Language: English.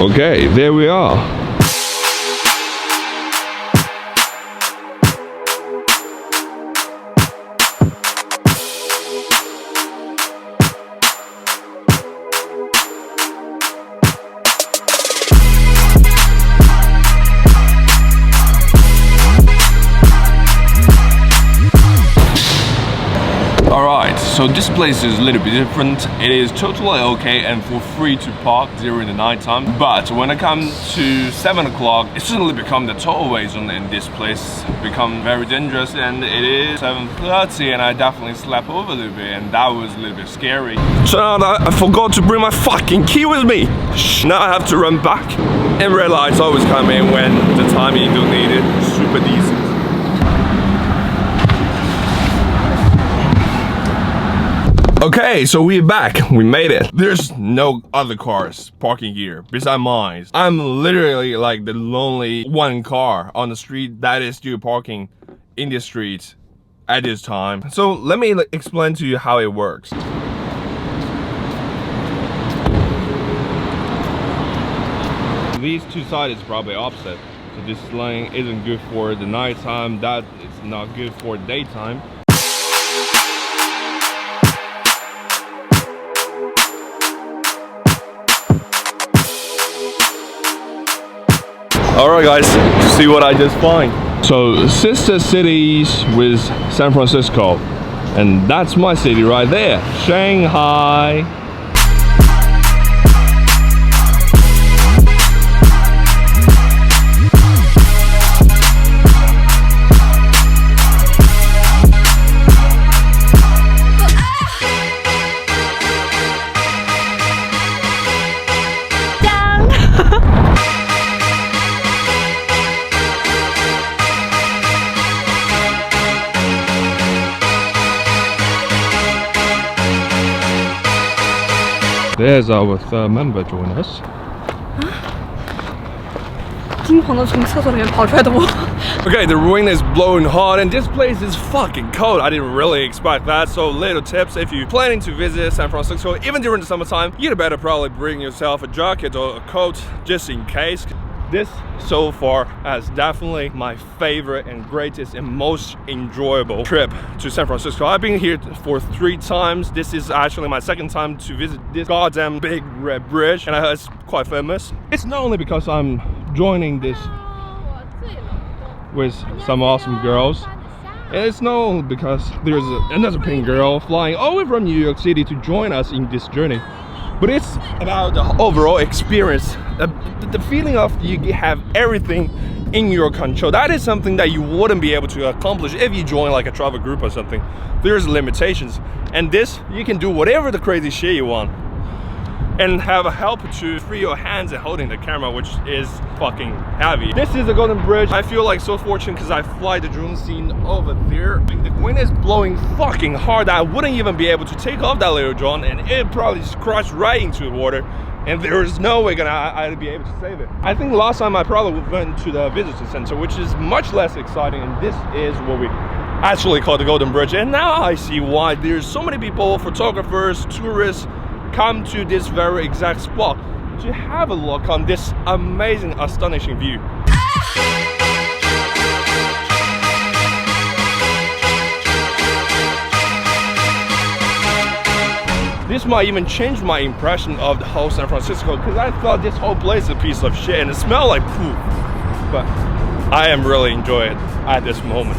Okay, there we are. Alright, so this place is a little bit different. It is totally okay and for free to park during the night time. But when it comes to 7 o'clock, it suddenly becomes the tollway zone in this place become very dangerous, and it is 7:30 and I definitely slept over a little bit, and that was a little bit scary. Turned out I forgot to bring my fucking key with me. Now I have to run back. And red lights always come in when the time you don't need it. Super decent. Okay, so we're back. We made it. There's no other cars parking here besides mine. I'm literally like the lonely one car on the street that is still parking in the street at this time. So let me explain to you how it works. These two sides is probably opposite. So this lane isn't good for the nighttime. That is not good for daytime. Alright guys, see what I just find. So sister cities with San Francisco, and that's my city right there, Shanghai. There's our third member joining us. 疯狂的从厕所里面跑出来的我。 Okay, the wind is blowing hard and this place is fucking cold. I didn't really expect that. So little tips, if you're planning to visit San Francisco, even during the summertime, you'd better probably bring yourself a jacket or a coat just in case. This so far has definitely my favorite and greatest and most enjoyable trip to San Francisco. I've been here for 3 times. This is actually my 2nd time to visit this goddamn big red bridge, and I heard it's quite famous. It's not only because I'm joining this with some awesome girls, and it's not only because there's another pink girl flying all the way from New York City to join us in this journey, but it's about the overall experience, the feeling of you have everything in your control. That is something that you wouldn't be able to accomplish if you join like a travel group or something. There's limitations, and this, you can do whatever the crazy shit you want and have a help to free your hands and holding the camera, which is fucking heavy. This is the Golden Bridge. I feel like so fortunate because I fly the drone scene over there. The wind is blowing fucking hard. I wouldn't even be able to take off that little drone, and it probably just crashed right into the water, and there is no way I'd be able to save it. I think last time I probably went to the visitor center, which is much less exciting, and this is what we actually call the Golden Bridge. And now I see why there's so many people, photographers, tourists, come to this very exact spot to have a look on this amazing, astonishing view. This might even change my impression of the whole San Francisco, because I thought this whole place is a piece of shit and it smelled like poop. But I am really enjoying it at this moment.